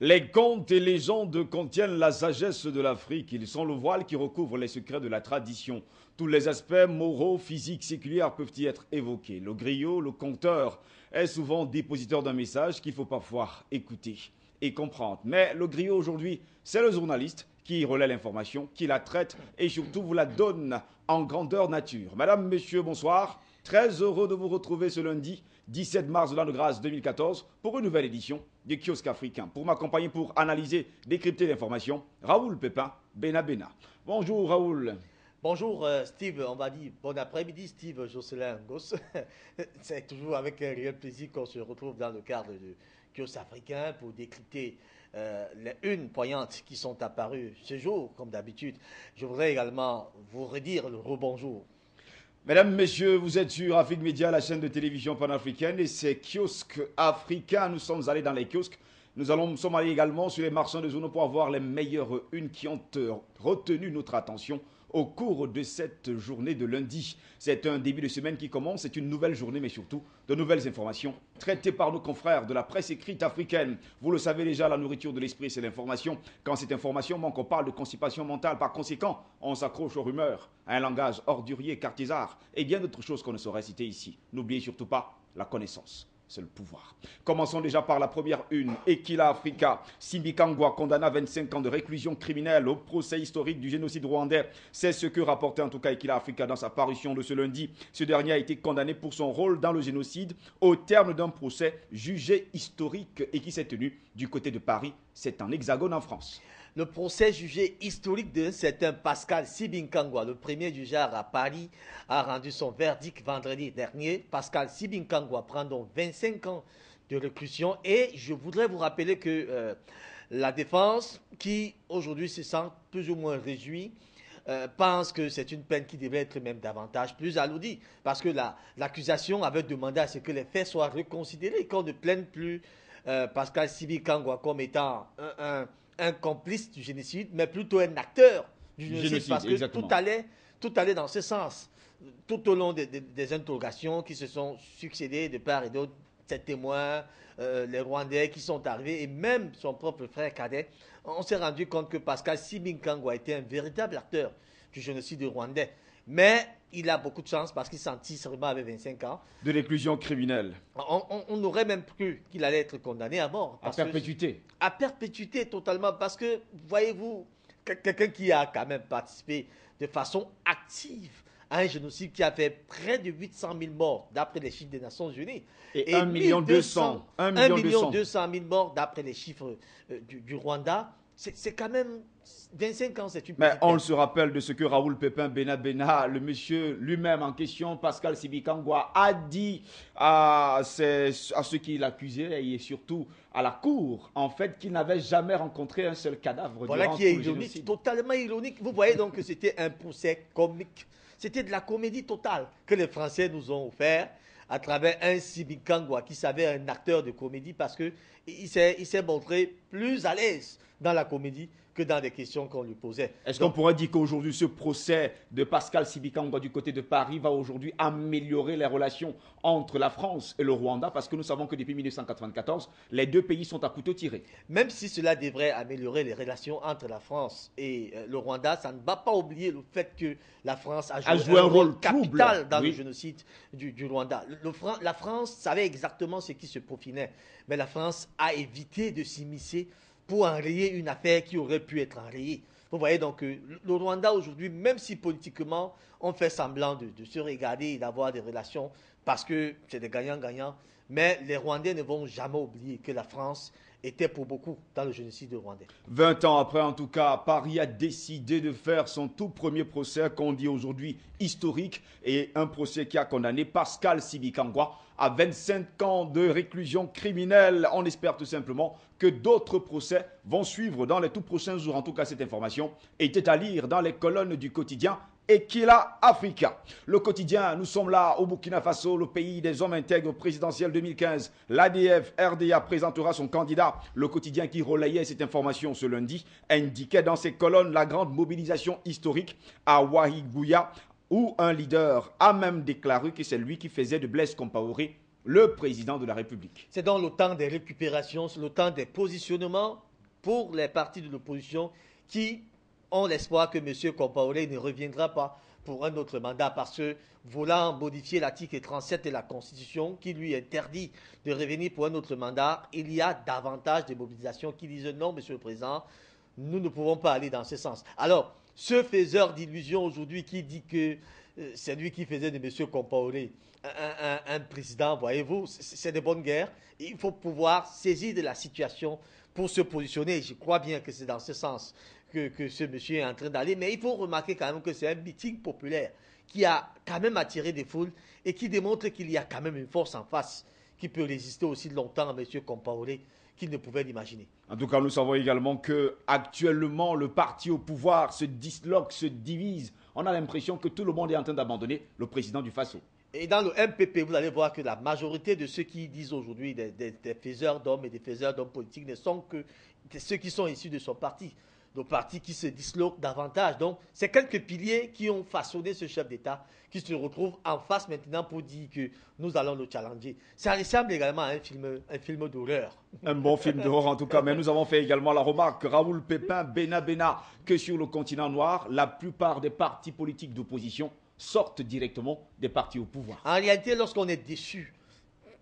Les contes et légendes contiennent la sagesse de l'Afrique. Ils sont le voile qui recouvre les secrets de la tradition. Tous les aspects moraux, physiques, séculaires peuvent y être évoqués. Le griot, le conteur, est souvent dépositeur d'un message qu'il faut parfois écouter et comprendre. Mais le griot aujourd'hui, c'est le journaliste qui relaie l'information, qui la traite et surtout vous la donne en grandeur nature. Madame, Messieurs, bonsoir. Très heureux de vous retrouver ce lundi 17 mars de l'an de grâce 2014 pour une nouvelle édition du Kiosque africain. Pour m'accompagner, pour analyser, décrypter l'information, Raoul Pépin, Bena Bena. Bonjour Raoul. Bonjour Steve, on va dire bon après-midi Steve Jocelyn Goss. C'est toujours avec un réel plaisir qu'on se retrouve dans le cadre du Kiosque africain pour décrypter les unes poignantes qui sont apparues ce jour, comme d'habitude. Je voudrais également vous redire le rebonjour. Mesdames, Messieurs, vous êtes sur Afrique Média, la chaîne de télévision panafricaine, et c'est Kiosque africain. Nous sommes allés dans les kiosques. Nous sommes allés également sur les marchands de journaux pour avoir les meilleures unes qui ont retenu notre attention au cours de cette journée de lundi. C'est un début de semaine qui commence, c'est une nouvelle journée, mais surtout de nouvelles informations traitées par nos confrères de la presse écrite africaine. Vous le savez déjà, la nourriture de l'esprit, c'est l'information. Quand cette information manque, on parle de constipation mentale. Par conséquent, on s'accroche aux rumeurs, à un langage ordurier, cartésard et bien d'autres choses qu'on ne saurait citer ici. N'oubliez surtout pas la connaissance. C'est le pouvoir. Commençons déjà par la première une. Equila Africa. Simbi Kangwa condamné à 25 ans de réclusion criminelle au procès historique du génocide rwandais. C'est ce que rapportait en tout cas Equila Africa dans sa parution de ce lundi. Ce dernier a été condamné pour son rôle dans le génocide au terme d'un procès jugé historique et qui s'est tenu du côté de Paris. C'est en Hexagone en France. Le procès jugé historique d'un certain Pascal Sibinkangwa, le premier du genre à Paris, a rendu son verdict vendredi dernier. Pascal Sibinkangwa prend donc 25 ans de réclusion et je voudrais vous rappeler que la défense, qui aujourd'hui se sent plus ou moins réjouie, pense que c'est une peine qui devrait être même davantage plus alourdie parce que l'accusation avait demandé à ce que les faits soient reconsidérés, qu'on ne plainte plus Pascal Sibinkangwa comme étant un complice du génocide, mais plutôt un acteur du génocide, parce que exactement. tout allait dans ce sens. Tout au long des interrogations qui se sont succédées de part et d'autre, ces témoins, les Rwandais qui sont arrivés, et même son propre frère cadet, on s'est rendu compte que Pascal Sibinkangwa était un véritable acteur du génocide rwandais. Mais il a beaucoup de chance parce qu'il s'en tire seulement avec 25 ans. De réclusion criminelle. On aurait même cru qu'il allait être condamné à mort. À perpétuité. À perpétuité totalement. Parce que, voyez-vous, quelqu'un qui a quand même participé de façon active à un génocide qui a fait près de 800 000 morts d'après les chiffres des Nations Unies. Et 1 200 000 morts d'après les chiffres du Rwanda. C'est quand même 25 ans, c'est une Mais petite on peine. se rappelle de ce que Raoul Pépin Bena Bena, le monsieur lui-même en question, Pascal Sibikangwa, a dit à ceux qui l'accusaient et surtout à la cour, en fait, qu'il n'avait jamais rencontré un seul cadavre Voilà durant qui est tout le ironique, génocide. totalement ironique. Vous voyez donc que c'était un procès comique. C'était de la comédie totale que les Français nous ont offert à travers un Sibikangwa qui savait un acteur de comédie parce qu'il s'est montré plus à l'aise dans la comédie que dans des questions qu'on lui posait. Est-ce qu'on pourrait dire qu'aujourd'hui, ce procès de Pascal Sibikangwa du côté de Paris va aujourd'hui améliorer les relations entre la France et le Rwanda? Parce que nous savons que depuis 1994, les deux pays sont à couteau tiré. Même si cela devrait améliorer les relations entre la France et le Rwanda, ça ne va pas oublier le fait que la France a joué un rôle capital trouble, dans oui, le génocide du Rwanda. La France savait exactement ce qui se peaufinait, mais la France a évité de s'immiscer pour enrayer une affaire qui aurait pu être enrayée. Vous voyez donc que le Rwanda aujourd'hui, même si politiquement on fait semblant de se regarder et d'avoir des relations parce que c'est des gagnants-gagnants, mais les Rwandais ne vont jamais oublier que la France était pour beaucoup dans le génocide rwandais. 20 ans après, en tout cas, Paris a décidé de faire son tout premier procès, qu'on dit aujourd'hui historique, et un procès qui a condamné Pascal Sibikangwa à 25 ans de réclusion criminelle. On espère tout simplement que d'autres procès vont suivre dans les tout prochains jours. En tout cas, cette information était à lire dans les colonnes du quotidien Equila Africa. Le quotidien, nous sommes là au Burkina Faso, le pays des hommes intègres présidentiel 2015. L'ADF RDA présentera son candidat. Le quotidien qui relayait cette information ce lundi indiquait dans ses colonnes la grande mobilisation historique à Ouahigouya, où un leader a même déclaré que c'est lui qui faisait de Blaise Compaoré le président de la République. C'est donc le temps des récupérations, le temps des positionnements pour les partis de l'opposition qui ont l'espoir que M. Compaoré ne reviendra pas pour un autre mandat parce que voulant modifier l'article 37 de la Constitution qui lui interdit de revenir pour un autre mandat, il y a davantage de mobilisations qui disent non, M. le Président, nous ne pouvons pas aller dans ce sens. Alors, ce faiseur d'illusions aujourd'hui qui dit que c'est lui qui faisait de M. Compaoré un président, voyez-vous, c'est de bonne guerre. Il faut pouvoir saisir de la situation pour se positionner. Je crois bien que c'est dans ce sens que ce monsieur est en train d'aller. Mais il faut remarquer quand même que c'est un meeting populaire qui a quand même attiré des foules et qui démontre qu'il y a quand même une force en face qui peut résister aussi longtemps à M. Compaoré qu'il ne pouvait l'imaginer. En tout cas, nous savons également que actuellement le parti au pouvoir se disloque, se divise. On a l'impression que tout le monde est en train d'abandonner le président du Faso. Et dans le MPP, vous allez voir que la majorité de ceux qui disent aujourd'hui des faiseurs d'hommes et des faiseurs d'hommes politiques ne sont que ceux qui sont issus de son parti. Le parti qui se disloque davantage. Donc, c'est quelques piliers qui ont façonné ce chef d'État qui se retrouve en face maintenant pour dire que nous allons le challenger. Ça ressemble également à un film d'horreur. Un bon film d'horreur en tout cas, mais nous avons fait également la remarque, Raoul Pépin, Bena, que sur le continent noir, la plupart des partis politiques d'opposition sortent directement des partis au pouvoir. En réalité, lorsqu'on est déçu,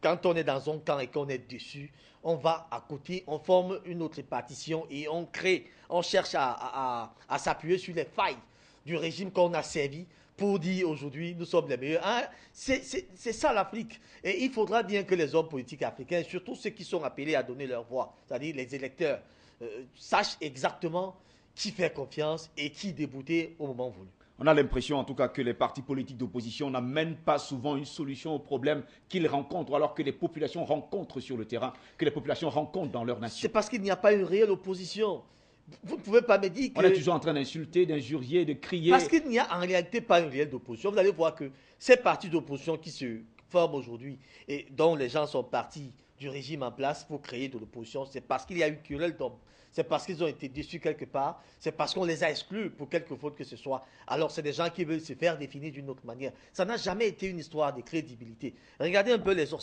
quand on est dans un camp et qu'on est déçu, on va à côté, on forme une autre partition et on crée, on cherche à s'appuyer sur les failles du régime qu'on a servi pour dire aujourd'hui nous sommes les meilleurs. Hein? C'est ça l'Afrique. Et il faudra bien que les hommes politiques africains, surtout ceux qui sont appelés à donner leur voix, c'est-à-dire les électeurs, sachent exactement qui fait confiance et qui débouter au moment voulu. On a l'impression en tout cas que les partis politiques d'opposition n'amènent pas souvent une solution aux problèmes qu'ils rencontrent, alors que les populations rencontrent sur le terrain, que les populations rencontrent dans leur nation. C'est parce qu'il n'y a pas une réelle opposition. Vous ne pouvez pas me dire que... On est toujours en train d'insulter, d'injurier, de crier. Parce qu'il n'y a en réalité pas une réelle opposition. Vous allez voir que ces partis d'opposition qui se forment aujourd'hui et dont les gens sont partis du régime en place pour créer de l'opposition, c'est parce qu'il y a eu querelle d'hommes. C'est parce qu'ils ont été déçus quelque part. C'est parce qu'on les a exclus pour quelque faute que ce soit. Alors, c'est des gens qui veulent se faire définir d'une autre manière. Ça n'a jamais été une histoire de crédibilité. Regardez un peu les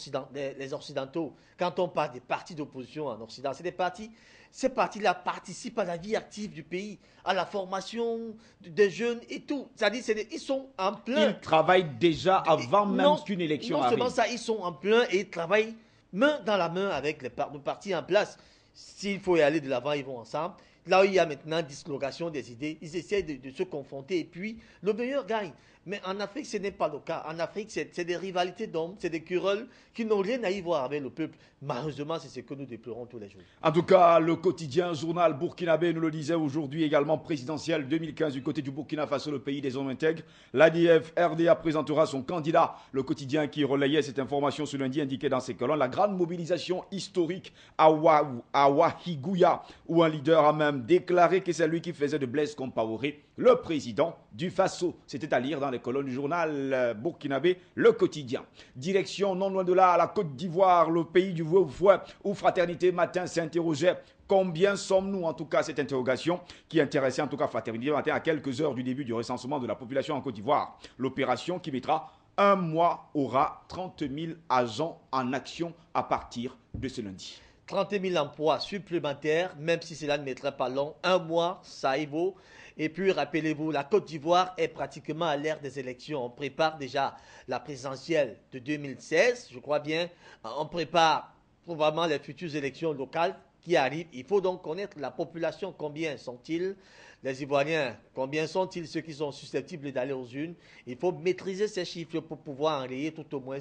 Occidentaux. Quand on parle des partis d'opposition en Occident, c'est des partis. Ces partis-là participent à la vie active du pays, à la formation des jeunes et tout. C'est-à-dire, ils sont en plein. Ils travaillent déjà avant même qu'une élection arrive. Non seulement ça, ils sont en plein et ils travaillent main dans la main avec les partis en place. S'il faut y aller de l'avant, ils vont ensemble. Là où il y a maintenant dislocation des idées, ils essaient de se confronter et puis le meilleur gagne. Mais en Afrique, ce n'est pas le cas. En Afrique, c'est des rivalités d'hommes, c'est des querelles qui n'ont rien à y voir avec le peuple. Malheureusement, c'est ce que nous déplorons tous les jours. En tout cas, le quotidien journal burkinabé nous le disait aujourd'hui, également présidentiel 2015 du côté du Burkina Faso, le pays des hommes intègres. L'ADF RDA présentera son candidat. Le quotidien qui relayait cette information ce lundi indiquait dans ses colonnes la grande mobilisation historique à Wahigouya, où un leader a même déclaré que c'est lui qui faisait de Blaise Compaoré le président du Faso. C'était à lire dans les colonnes du journal burkinabé, le quotidien. Direction non loin de là, à la Côte d'Ivoire, le pays du Fouet, où Fraternité Matin s'interrogeait. Combien sommes-nous, en tout cas, cette interrogation qui intéressait en tout cas Fraternité Matin à quelques heures du début du recensement de la population en Côte d'Ivoire. L'opération qui mettra un mois aura 30 000 agents en action à partir de ce lundi. 30 000 emplois supplémentaires, même si cela ne mettrait pas long. Un mois, ça y vaut. Et puis, rappelez-vous, la Côte d'Ivoire est pratiquement à l'ère des élections. On prépare déjà la présidentielle de 2016, je crois bien. On prépare probablement les futures élections locales qui arrivent. Il faut donc connaître la population. Combien sont-ils? Les Ivoiriens, combien sont-ils ceux qui sont susceptibles d'aller aux urnes? Il faut maîtriser ces chiffres pour pouvoir enrayer tout au moins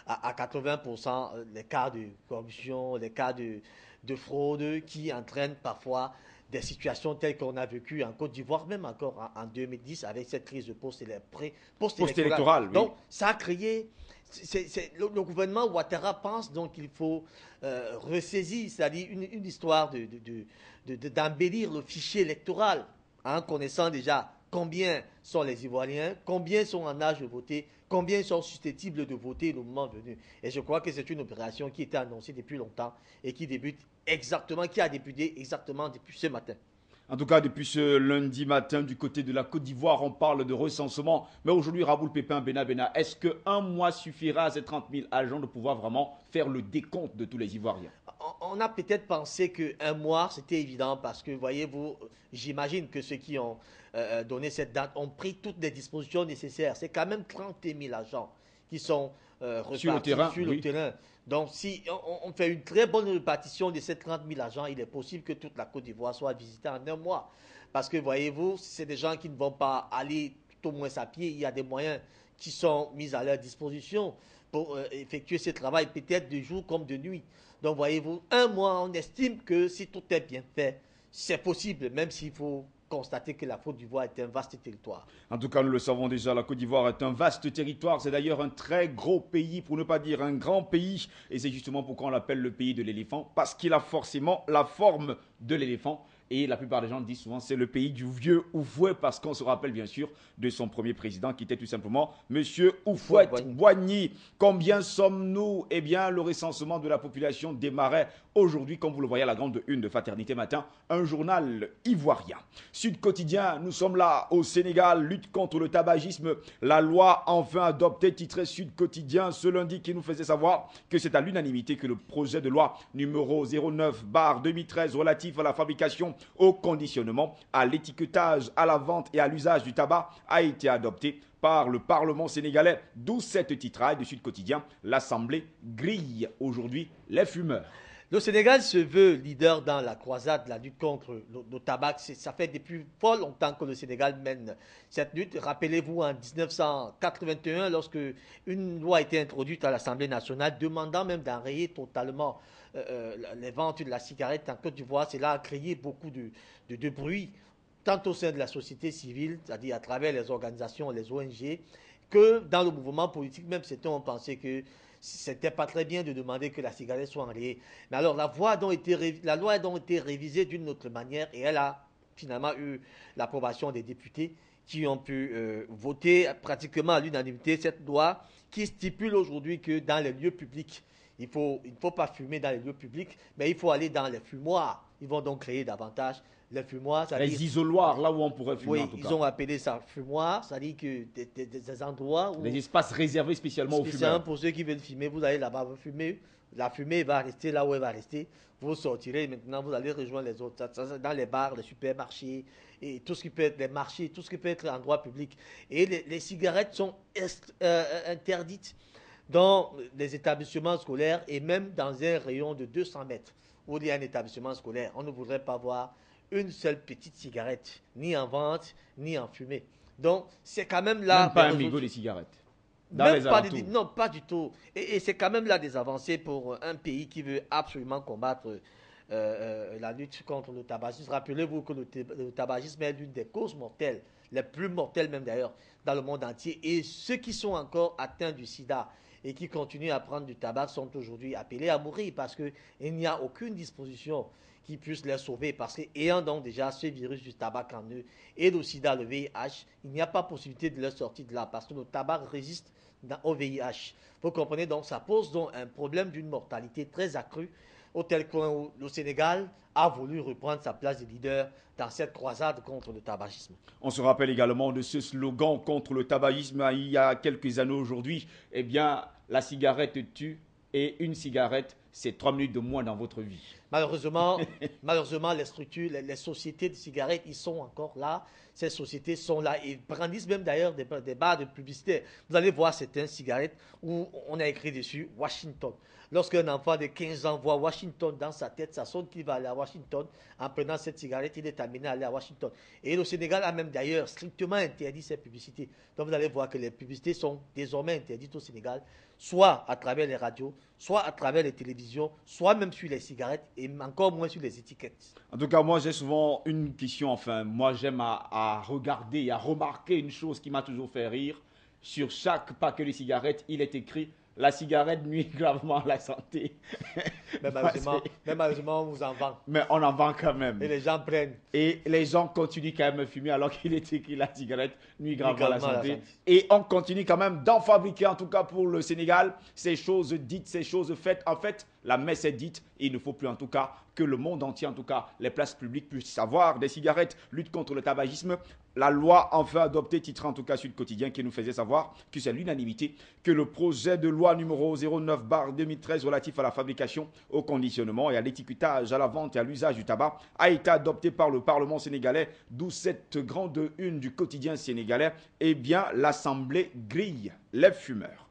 à 80% les cas de corruption, les cas de fraude qui entraînent parfois des situations telles qu'on a vécues en Côte d'Ivoire, même encore en 2010 avec cette crise de post-électorale. Oui. Donc, ça a créé... le gouvernement Ouattara pense donc qu'il faut ressaisir, c'est-à-dire une histoire d'embellir le fichier électoral en connaissant déjà combien sont les Ivoiriens, combien sont en âge de voter, combien sont susceptibles de voter le moment venu. Et je crois que c'est une opération qui était annoncée depuis longtemps et qui a débuté exactement depuis ce matin. En tout cas, depuis ce lundi matin, du côté de la Côte d'Ivoire, on parle de recensement. Mais aujourd'hui, Raoul Pépin, Bena, est-ce qu'un mois suffira à ces 30 000 agents de pouvoir vraiment faire le décompte de tous les Ivoiriens? on a peut-être pensé qu'un mois, c'était évident parce que, voyez-vous, j'imagine que ceux qui ont donné cette date ont pris toutes les dispositions nécessaires. C'est quand même 30 000 agents qui sont Sur le repartis terrain, sur le oui. terrain. Donc, si on fait une très bonne répartition de ces 30 000 agents, il est possible que toute la Côte d'Ivoire soit visitée en un mois. Parce que, voyez-vous, c'est des gens qui ne vont pas aller tout au moins à pied. Il y a des moyens qui sont mis à leur disposition pour effectuer ce travail, peut-être de jour comme de nuit. Donc, voyez-vous, un mois, on estime que si tout est bien fait, c'est possible, même s'il faut constater que la Côte d'Ivoire est un vaste territoire. En tout cas, nous le savons déjà, la Côte d'Ivoire est un vaste territoire. C'est d'ailleurs un très gros pays, pour ne pas dire un grand pays. Et c'est justement pourquoi on l'appelle le pays de l'éléphant, parce qu'il a forcément la forme de l'éléphant. Et la plupart des gens disent souvent c'est le pays du vieux Houphouët parce qu'on se rappelle bien sûr de son premier président qui était tout simplement Monsieur Houphouët-Boigny. Combien sommes-nous? Eh bien, le recensement de la population démarrait aujourd'hui, comme vous le voyez à la grande une de Fraternité Matin, un journal ivoirien. Sud Quotidien, nous sommes là au Sénégal, lutte contre le tabagisme. La loi enfin adoptée, titré Sud Quotidien ce lundi qui nous faisait savoir que c'est à l'unanimité que le projet de loi numéro 09/2013 relatif à la fabrication, au conditionnement, à l'étiquetage, à la vente et à l'usage du tabac a été adopté par le Parlement sénégalais. D'où cette titraille de Sud Quotidien. L'Assemblée grille aujourd'hui les fumeurs. Le Sénégal se veut leader dans la croisade de la lutte contre le tabac. Ça fait depuis fort longtemps que le Sénégal mène cette lutte. Rappelez-vous en 1981, lorsque une loi a été introduite à l'Assemblée nationale demandant même d'enrayer totalement les ventes de la cigarette en Côte d'Ivoire. Cela a créé beaucoup de bruit, tant au sein de la société civile, c'est-à-dire à travers les organisations, les ONG, que dans le mouvement politique. Même certains ont pensé que c'était pas très bien de demander que la cigarette soit enrayée. Mais alors la loi a donc été révisée d'une autre manière et elle a finalement eu l'approbation des députés qui ont pu voter pratiquement à l'unanimité cette loi qui stipule aujourd'hui que dans les lieux publics, il ne faut pas fumer dans les lieux publics, mais il faut aller dans les fumoirs. Ils vont donc créer davantage les fumoirs. Les isoloirs, là où on pourrait fumer oui, en tout cas. ils ont appelé ça fumoir, c'est-à-dire que des endroits où... Les espaces réservés spécialement aux fumeurs. Pour ceux qui veulent fumer, vous allez là-bas, vous fumez. La fumée va rester là où elle va rester. Vous sortirez, maintenant vous allez rejoindre les autres. Dans les bars, les supermarchés, et tout ce qui peut être les marchés, tout ce qui peut être endroit public. Et les cigarettes sont interdites dans les établissements scolaires et même dans un rayon de 200 mètres où il y a un établissement scolaire. On ne voudrait pas voir une seule petite cigarette, ni en vente, ni en fumée. Donc, c'est quand même là... Même pas un mégot de cigarettes. Même pas non, pas du tout. Et c'est quand même là des avancées pour un pays qui veut absolument combattre la lutte contre le tabagisme. Rappelez-vous que le tabagisme est l'une des causes mortelles, les plus mortelles même d'ailleurs, dans le monde entier. Et ceux qui sont encore atteints du sida et qui continuent à prendre du tabac sont aujourd'hui appelés à mourir parce qu'il n'y a aucune disposition qui puisse les sauver. Parce qu'ayant donc déjà ce virus du tabac en eux et le sida, le VIH, il n'y a pas possibilité de leur sortir de là parce que le tabac résiste au VIH. Vous comprenez donc, ça pose donc un problème d'une mortalité très accrue au tel point où le Sénégal a voulu reprendre sa place de leader dans cette croisade contre le tabagisme. On se rappelle également de ce slogan contre le tabagisme il y a quelques années aujourd'hui. Eh bien, la cigarette tue et une cigarette, c'est 3 minutes de moins dans votre vie. Malheureusement, les structures, les sociétés de cigarettes, ils sont encore là. Ces sociétés sont là et brandissent même d'ailleurs des barres de publicité. Vous allez voir certaines cigarettes où on a écrit dessus Washington. Lorsqu'un enfant de 15 ans voit Washington dans sa tête, ça sonne qu'il va aller à Washington. En prenant cette cigarette, il est amené à aller à Washington. Et le Sénégal a même d'ailleurs strictement interdit ces publicités. Donc vous allez voir que les publicités sont désormais interdites au Sénégal, soit à travers les radios, soit à travers les télévisions, soit même sur les cigarettes et encore moins sur les étiquettes. En tout cas, moi j'ai souvent une question, enfin, moi j'aime à regarder et à remarquer une chose qui m'a toujours fait rire. Sur chaque paquet de cigarettes, il est écrit la cigarette nuit gravement à la santé. Mais malheureusement, on vous en vend. Mais on en vend quand même. Et les gens prennent. Et les gens continuent quand même à fumer alors qu'il est écrit la cigarette nuit gravement à la santé. Et on continue quand même d'en fabriquer, en tout cas pour le Sénégal, ces choses dites, ces choses faites. En fait, La messe est dite et il ne faut plus en tout cas que le monde entier, en tout cas les places publiques puissent savoir des cigarettes, lutte contre le tabagisme. La loi enfin adoptée, titre en tout cas Sud Quotidien, qui nous faisait savoir que c'est l'unanimité que le projet de loi numéro 09/2013 relatif à la fabrication, au conditionnement et à l'étiquetage, à la vente et à l'usage du tabac a été adopté par le Parlement sénégalais, d'où cette grande une du quotidien sénégalais. Eh bien, l'Assemblée grille les fumeurs.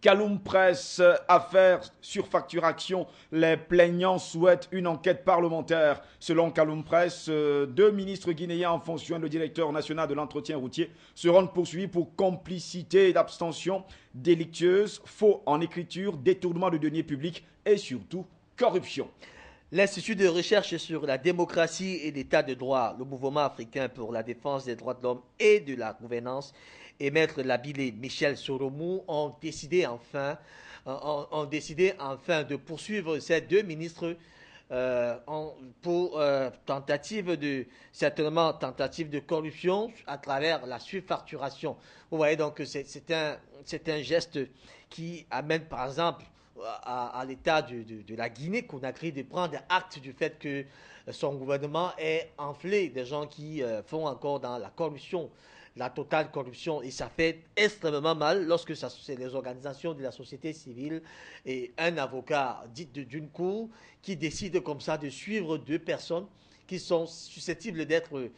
Kaloum Presse, affaire surfacturation. Les plaignants souhaitent une enquête parlementaire. Selon Kaloum Presse, 2 ministres guinéens en fonction et le directeur national de l'entretien routier se rendent poursuivis pour complicité et d'abstention délictueuse, faux en écriture, détournement de deniers publics et surtout corruption. L'Institut de recherche sur la démocratie et l'état de droit, le mouvement africain pour la défense des droits de l'homme et de la gouvernance, et Maître Labile Michel Soromou ont décidé enfin de poursuivre ces 2 ministres pour certainement tentative de corruption à travers la surfacturation. Vous voyez donc que c'est un geste qui amène par exemple à l'État de la Guinée-Conakry de prendre acte du fait que son gouvernement est enflé des gens qui font encore dans la corruption, la totale corruption. Et ça fait extrêmement mal lorsque c'est les organisations de la société civile et un avocat dit d'une cour qui décide comme ça de suivre 2 personnes qui sont susceptibles d'être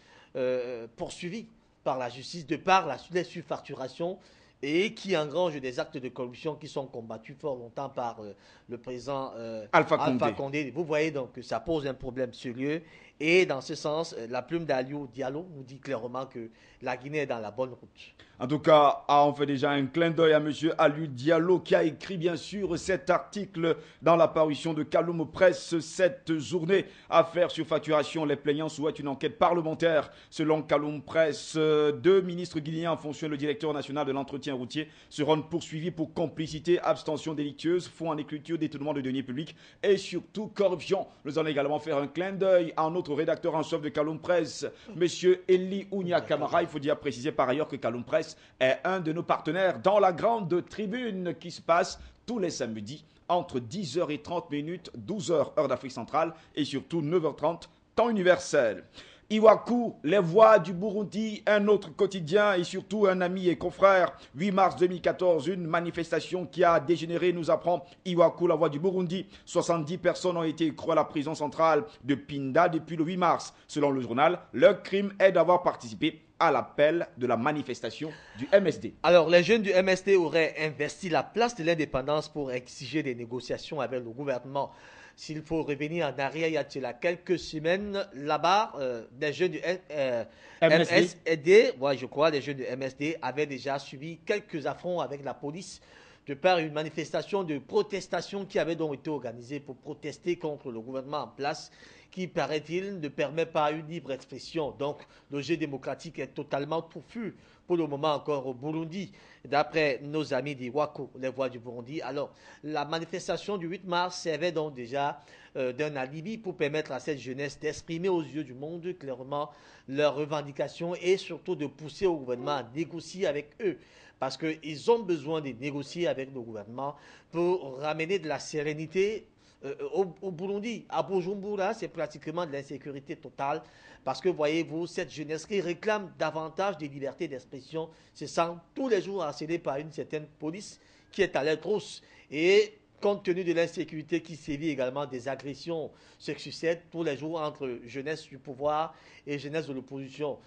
poursuivies par la justice de par la surfacturation et qui engrange des actes de corruption qui sont combattus fort longtemps par le président Alpha Condé. Vous voyez donc que ça pose un problème sérieux. Et dans ce sens, la plume d'Aliou Diallo nous dit clairement que la Guinée est dans la bonne route. En tout cas, on fait déjà un clin d'œil à M. Aliou Diallo qui a écrit bien sûr cet article dans la parution de Kaloum Presse cette journée. Affaire sur facturation, les plaignants souhaitent une enquête parlementaire. Selon Kaloum Presse, 2 ministres guinéens en fonction et le directeur national de l'entretien routier se rendent poursuivis pour complicité, abstention délictueuse, faux en écriture, détournement de deniers publics et surtout corruption. Nous allons également faire un clin d'œil à notre rédacteur en chef de Kaloum Presse, M. Eli Ounia Kamara. Il faut dire préciser par ailleurs que Kaloum Presse est un de nos partenaires dans la grande tribune qui se passe tous les samedis entre 10h30, 12h heure d'Afrique centrale et surtout 9h30 temps universel. Iwaku, les voix du Burundi, un autre quotidien et surtout un ami et confrère. 8 mars 2014, une manifestation qui a dégénéré, nous apprend Iwaku, la voix du Burundi. 70 personnes ont été écrouées à la prison centrale de Pinda depuis le 8 mars. Selon le journal, leur crime est d'avoir participé à l'appel de la manifestation du MSD. Alors, les jeunes du MSD auraient investi la place de l'indépendance pour exiger des négociations avec le gouvernement. S'il faut revenir en arrière, il y a quelques semaines, là-bas, des jeunes du MSD, je crois, les jeunes du MSD avaient déjà subi quelques affronts avec la police de par une manifestation de protestation qui avait donc été organisée pour protester contre le gouvernement en place qui, paraît-il, ne permet pas une libre expression. Donc, le jeu démocratique est totalement touffu pour le moment encore au Burundi, d'après nos amis d'Iwaku, les voix du Burundi. Alors, la manifestation du 8 mars servait donc déjà d'un alibi pour permettre à cette jeunesse d'exprimer aux yeux du monde clairement leurs revendications et surtout de pousser au gouvernement à négocier avec eux. Parce qu'ils ont besoin de négocier avec le gouvernement pour ramener de la sérénité au Burundi. À Bujumbura, c'est pratiquement de l'insécurité totale parce que, voyez-vous, cette jeunesse qui réclame davantage de liberté d'expression se sent tous les jours harcelée par une certaine police qui est à l'air rousse. Et compte tenu de l'insécurité qui sévit également, des agressions se succèdent tous les jours entre jeunesse du pouvoir et jeunesse de l'opposition.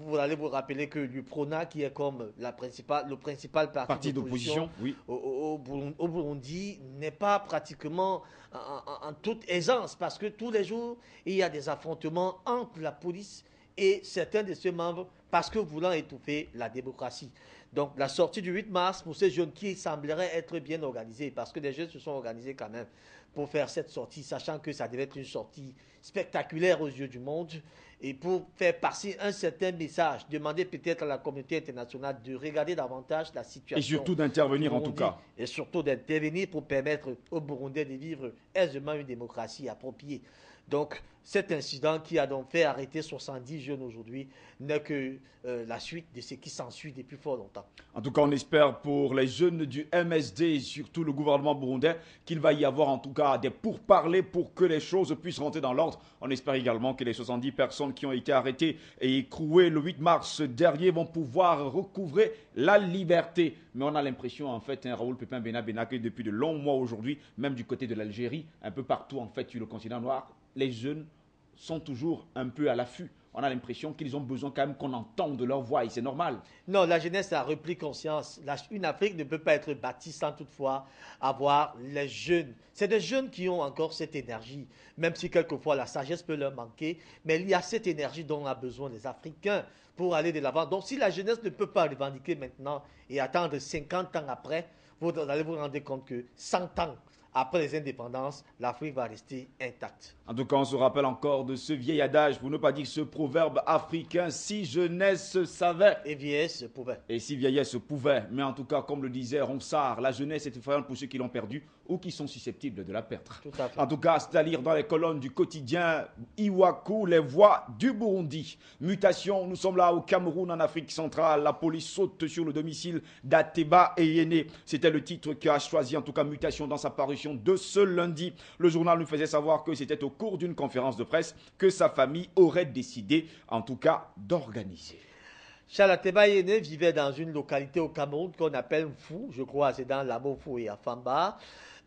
Vous allez vous rappeler que l'UPRONA, qui est comme le principal parti d'opposition oui, au Burundi, n'est pas pratiquement en toute aisance parce que tous les jours, il y a des affrontements entre la police et certains de ses membres parce que voulant étouffer la démocratie. Donc la sortie du 8 mars pour ces jeunes qui sembleraient être bien organisés, parce que les jeunes se sont organisés quand même pour faire cette sortie, sachant que ça devait être une sortie spectaculaire aux yeux du monde, et pour faire passer un certain message, demander peut-être à la communauté internationale de regarder davantage la Et situation surtout du d'intervenir en tout Burundi, cas. et surtout d'intervenir pour permettre aux Burundais de vivre aisément une démocratie appropriée. Donc, cet incident qui a donc fait arrêter 70 jeunes aujourd'hui n'est que la suite de ce qui s'ensuit depuis fort longtemps. En tout cas, on espère pour les jeunes du MSD et surtout le gouvernement burundais qu'il va y avoir en tout cas des pourparlers pour que les choses puissent rentrer dans l'ordre. On espère également que les 70 personnes qui ont été arrêtées et écrouées le 8 mars dernier vont pouvoir recouvrer la liberté. Mais on a l'impression en fait, Raoul Pépin Bena que depuis de longs mois aujourd'hui, même du côté de l'Algérie, un peu partout en fait sur le continent noir, les jeunes sont toujours un peu à l'affût. On a l'impression qu'ils ont besoin quand même qu'on entende leur voix et c'est normal. Non, la jeunesse a repris conscience. Une Afrique ne peut pas être bâtie sans toutefois avoir les jeunes. C'est des jeunes qui ont encore cette énergie, même si quelquefois la sagesse peut leur manquer, mais il y a cette énergie dont on a besoin les Africains pour aller de l'avant. Donc si la jeunesse ne peut pas revendiquer maintenant et attendre 50 ans après, vous allez vous rendre compte que 100 ans après les indépendances, l'Afrique va rester intacte. En tout cas, on se rappelle encore de ce vieil adage, pour ne pas dire ce proverbe africain, si jeunesse savait. Et vieillesse pouvait. Et si vieillesse pouvait. Mais en tout cas, comme le disait Ronsard, la jeunesse est effrayante pour ceux qui l'ont perdue ou qui sont susceptibles de la perdre. Tout à fait. En tout cas, c'est à lire dans les colonnes du quotidien Iwaku, les voix du Burundi. Mutation, nous sommes là au Cameroun, en Afrique centrale. La police saute sur le domicile d'Ateba et Yéné. C'était le titre qu'a choisi, en tout cas, Mutation dans sa parution de ce lundi. Le journal nous faisait savoir que c'était au cours d'une conférence de presse que sa famille aurait décidé, en tout cas, d'organiser. Charles Ateba Yéné vivait dans une localité au Cameroun qu'on appelle Mfou, je crois, c'est dans l'Amofou et Afamba.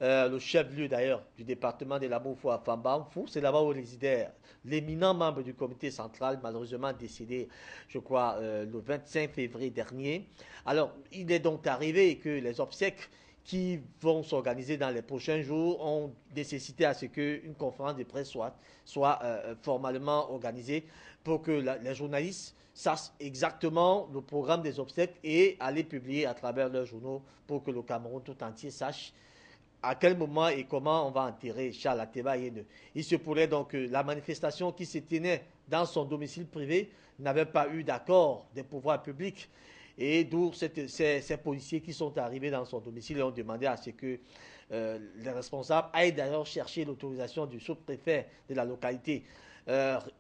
Le chef-lieu d'ailleurs du département de l'Amofou à Afamba, Mfou, c'est là-bas où résidait l'éminent membre du comité central, malheureusement décédé, je crois, le 25 février dernier. Alors, il est donc arrivé que les obsèques qui vont s'organiser dans les prochains jours ont nécessité à ce qu'une conférence de presse soit formellement organisée pour que les journalistes sachent exactement le programme des obsèques et aller publier à travers leurs journaux pour que le Cameroun tout entier sache à quel moment et comment on va enterrer Charles Ateba Yéné. Il se pourrait donc que la manifestation qui se tenait dans son domicile privé n'avait pas eu d'accord des pouvoirs publics. Et d'où ces policiers qui sont arrivés dans son domicile et ont demandé à ce que les responsables aillent d'ailleurs chercher l'autorisation du sous-préfet de la localité.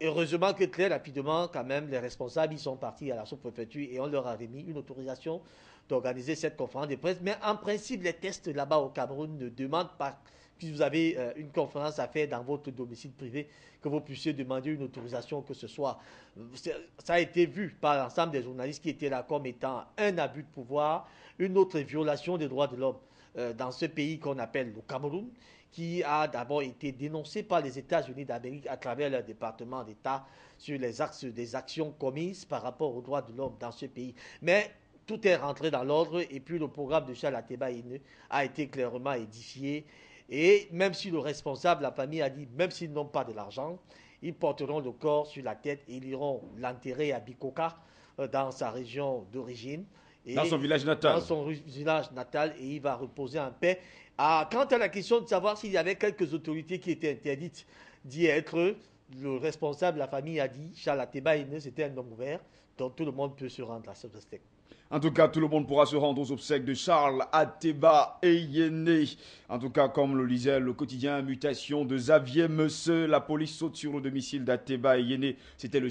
Heureusement que très rapidement, quand même, les responsables ils sont partis à la sous-préfecture et on leur a remis une autorisation d'organiser cette conférence de presse. Mais en principe, les tests là-bas au Cameroun ne demandent pas, si vous avez une conférence à faire dans votre domicile privé, que vous puissiez demander une autorisation que ce soit. Ça a été vu par l'ensemble des journalistes qui étaient là comme étant un abus de pouvoir, une autre violation des droits de l'homme dans ce pays qu'on appelle le Cameroun, qui a d'abord été dénoncé par les États-Unis d'Amérique à travers leur département d'État sur les axes des actions commises par rapport aux droits de l'homme dans ce pays. Mais tout est rentré dans l'ordre et puis le programme de Charles Ateba Yéné a été clairement édifié. Et même si le responsable, la famille a dit, même s'ils n'ont pas de l'argent, ils porteront le corps sur la tête et ils iront l'enterrer à Bikoka, dans sa région d'origine. Dans son village natal. Dans son village natal et il va reposer en paix. Quant à la question de savoir s'il y avait quelques autorités qui étaient interdites d'y être, le responsable, la famille a dit, Charles Ateba Yéné, c'était un homme ouvert, donc tout le monde peut se rendre à ce respect. En tout cas, tout le monde pourra se rendre aux obsèques de Charles Ateba Yéné. En tout cas, comme le lisait le quotidien Mutation de Xavier Messeux, la police saute sur le domicile d'Ateba Yéné. C'était le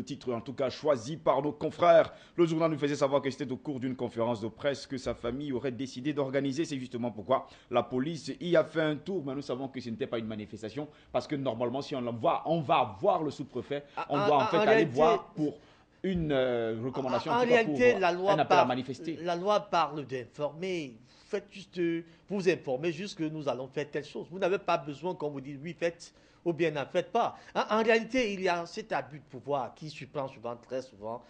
titre, en tout cas, choisi par nos confrères. Le journal nous faisait savoir que c'était au cours d'une conférence de presse que sa famille aurait décidé d'organiser. C'est justement pourquoi la police y a fait un tour. Mais nous savons que ce n'était pas une manifestation. Parce que normalement, si on l'envoie, on va voir le sous-préfet. On doit en fait aller voir pour une recommandation en réalité, pour la loi un appel à manifester. La loi parle d'informer. Faites juste, vous informez juste que nous allons faire telle chose. Vous n'avez pas besoin qu'on vous dise oui, faites ou bien n'en faites pas. En réalité, il y a cet abus de pouvoir qui surprend souvent, très souvent.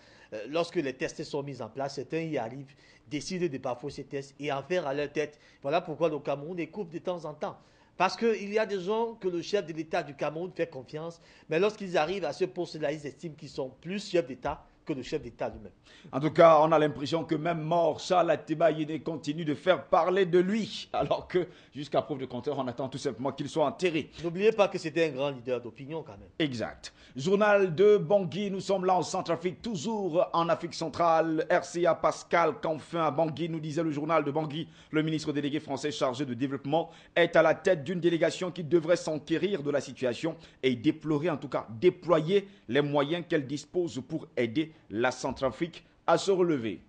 Lorsque les tests sont mis en place, certains y arrivent, décident de bafouer ces tests et en faire à leur tête. Voilà pourquoi le Cameroun est coupe de temps en temps. Parce qu'il y a des gens que le chef de l'État du Cameroun fait confiance, mais lorsqu'ils arrivent à ce poste-là, ils estiment qu'ils sont plus chefs d'État que le chef d'État lui-même. En tout cas, on a l'impression que même mort, Charles Ateba Yéné continue de faire parler de lui. Alors que, jusqu'à preuve de contraire, on attend tout simplement qu'il soit enterré. N'oubliez pas que c'était un grand leader d'opinion quand même. Exact. Journal de Bangui, nous sommes là en Centrafrique, toujours en Afrique centrale. RCA Pascal Canfin à Bangui, nous disait le journal de Bangui. Le ministre délégué français chargé de développement est à la tête d'une délégation qui devrait s'enquérir de la situation et déplorer, en tout cas déployer les moyens qu'elle dispose pour aider la Centrafrique à se relever.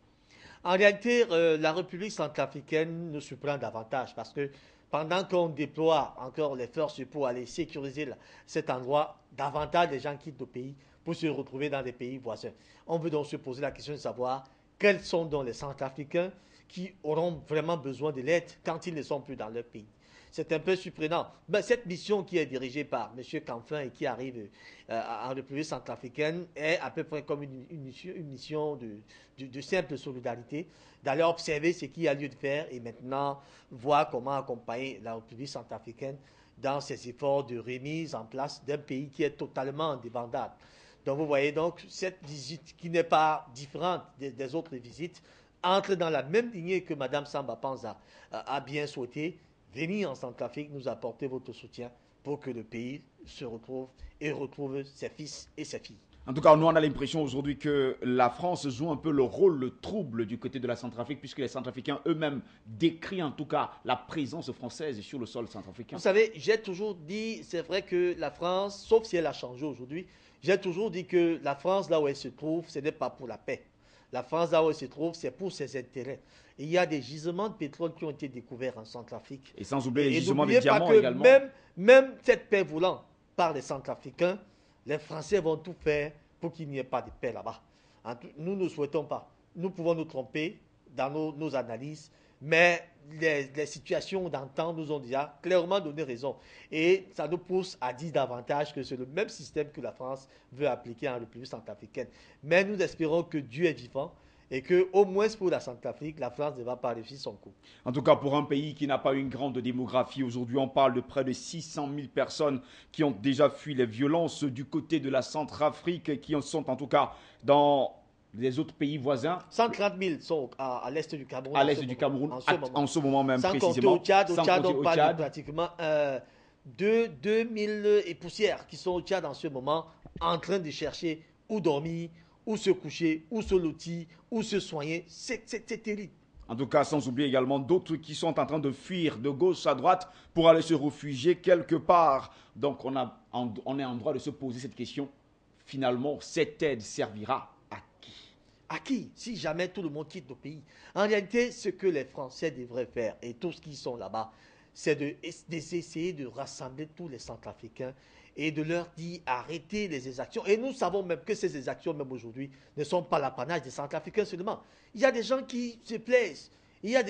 En réalité, la République centrafricaine nous surprend davantage parce que pendant qu'on déploie encore les forces pour aller sécuriser cet endroit, davantage de gens quittent le pays pour se retrouver dans des pays voisins. On veut donc se poser la question de savoir quels sont donc les Centrafricains qui auront vraiment besoin de l'aide quand ils ne sont plus dans leur pays. C'est un peu surprenant. Mais cette mission qui est dirigée par M. Canfin et qui arrive en République centrafricaine est à peu près comme une mission de simple solidarité, d'aller observer ce qu'il y a lieu de faire et maintenant voir comment accompagner la République centrafricaine dans ses efforts de remise en place d'un pays qui est totalement indépendant. Donc vous voyez donc cette visite qui n'est pas différente des autres visites entre dans la même lignée que Mme Samba Panza a bien souhaité. Venez en Centrafrique nous apporter votre soutien pour que le pays se retrouve et retrouve ses fils et ses filles. En tout cas, nous, on a l'impression aujourd'hui que la France joue un peu le rôle, le trouble du côté de la Centrafrique, puisque les Centrafricains eux-mêmes décrient en tout cas la présence française sur le sol centrafricain. Vous savez, j'ai toujours dit, c'est vrai que la France, sauf si elle a changé aujourd'hui, j'ai toujours dit que la France, là où elle se trouve, ce n'est pas pour la paix. La France, là où elle se trouve, c'est pour ses intérêts. Et il y a des gisements de pétrole qui ont été découverts en Centrafrique. Et sans oublier les gisements de diamants pas que également. Même cette paix voulant par les Centrafricains, les Français vont tout faire pour qu'il n'y ait pas de paix là-bas. Nous ne souhaitons pas. Nous pouvons nous tromper dans nos analyses, mais les situations d'antan nous ont déjà clairement donné raison. Et ça nous pousse à dire davantage que c'est le même système que la France veut appliquer en République centrafricaine. Mais nous espérons que Dieu est vivant et qu'au moins pour la Centrafrique, la France ne va pas réussir son coup. En tout cas, pour un pays qui n'a pas une grande démographie, aujourd'hui on parle de près de 600 000 personnes qui ont déjà fui les violences du côté de la Centrafrique, qui en sont en tout cas dans les autres pays voisins. 130 000 sont à l'est du Cameroun. À l'est du Cameroun, en ce moment même sans précisément. Compter au Tchad, on parle de pratiquement 2000 et poussières qui sont au Tchad en ce moment, en train de chercher où dormir, où se coucher, où se lotir, où se soigner. C'est terrible. En tout cas, sans oublier également d'autres qui sont en train de fuir de gauche à droite pour aller se réfugier quelque part. Donc on est en droit de se poser cette question. Finalement, cette aide servira à qui? À qui? Si jamais tout le monde quitte le pays. En réalité, ce que les Français devraient faire, et tous qui sont là-bas, c'est d'essayer de rassembler tous les Centrafricains et de leur dire arrêtez les exactions. Et nous savons même que ces exactions, même aujourd'hui, ne sont pas l'apanage des Centrafricains seulement. Il y a des gens qui se plaisent. Il y a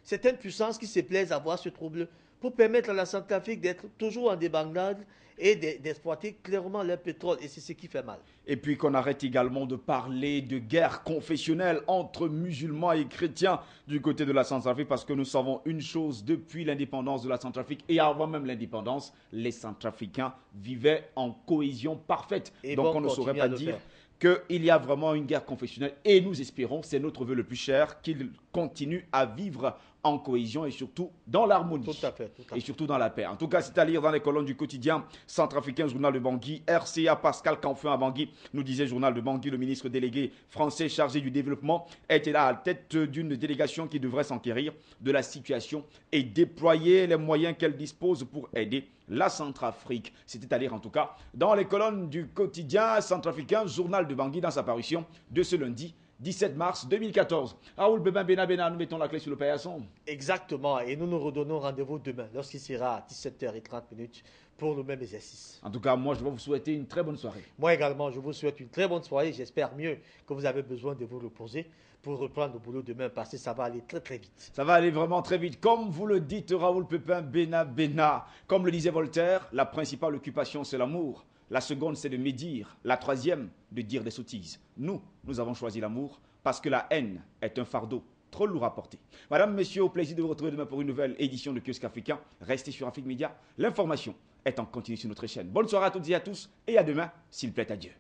certaines puissances qui se plaisent à voir ce trouble pour permettre à la Centrafrique d'être toujours en débandade et d'exploiter clairement leur pétrole. Et c'est ce qui fait mal. Et puis qu'on arrête également de parler de guerre confessionnelle entre musulmans et chrétiens du côté de la Centrafrique, parce que nous savons une chose, depuis l'indépendance de la Centrafrique et avant même l'indépendance, les Centrafricains vivaient en cohésion parfaite. Et donc bon, on ne saurait pas dire qu'il y a vraiment une guerre confessionnelle. Et nous espérons, c'est notre vœu le plus cher, qu'ils continuent à vivre en cohésion et surtout dans l'harmonie. Tout à fait. Et surtout dans la paix. En tout cas, c'est à lire dans les colonnes du quotidien Centrafricain, journal de Bangui. RCA Pascal Canfin à Bangui, nous disait journal de Bangui, le ministre délégué français chargé du développement était là à la tête d'une délégation qui devrait s'enquérir de la situation et déployer les moyens qu'elle dispose pour aider la Centrafrique. C'était à lire en tout cas dans les colonnes du quotidien Centrafricain, journal de Bangui, dans sa parution de ce lundi 17 mars 2014. Raoul Bena, nous mettons la clé sur le paillasson. Exactement, et nous nous redonnons rendez-vous demain lorsqu'il sera à 17h30 pour le même exercice. En tout cas, moi je vais vous souhaiter une très bonne soirée. Moi également, je vous souhaite une très bonne soirée. J'espère mieux que vous avez besoin de vous reposer pour reprendre le boulot demain parce que ça va aller très très vite. Ça va aller vraiment très vite. Comme vous le dites, Raoul Bena. Comme le disait Voltaire, la principale occupation c'est l'amour. La seconde, c'est de médire. La troisième, de dire des sottises. Nous avons choisi l'amour parce que la haine est un fardeau trop lourd à porter. Madame, messieurs, au plaisir de vous retrouver demain pour une nouvelle édition de Kiosque Africain. Restez sur Afrique Média. L'information est en continu sur notre chaîne. Bonne soirée à toutes et à tous et à demain, s'il plaît à Dieu.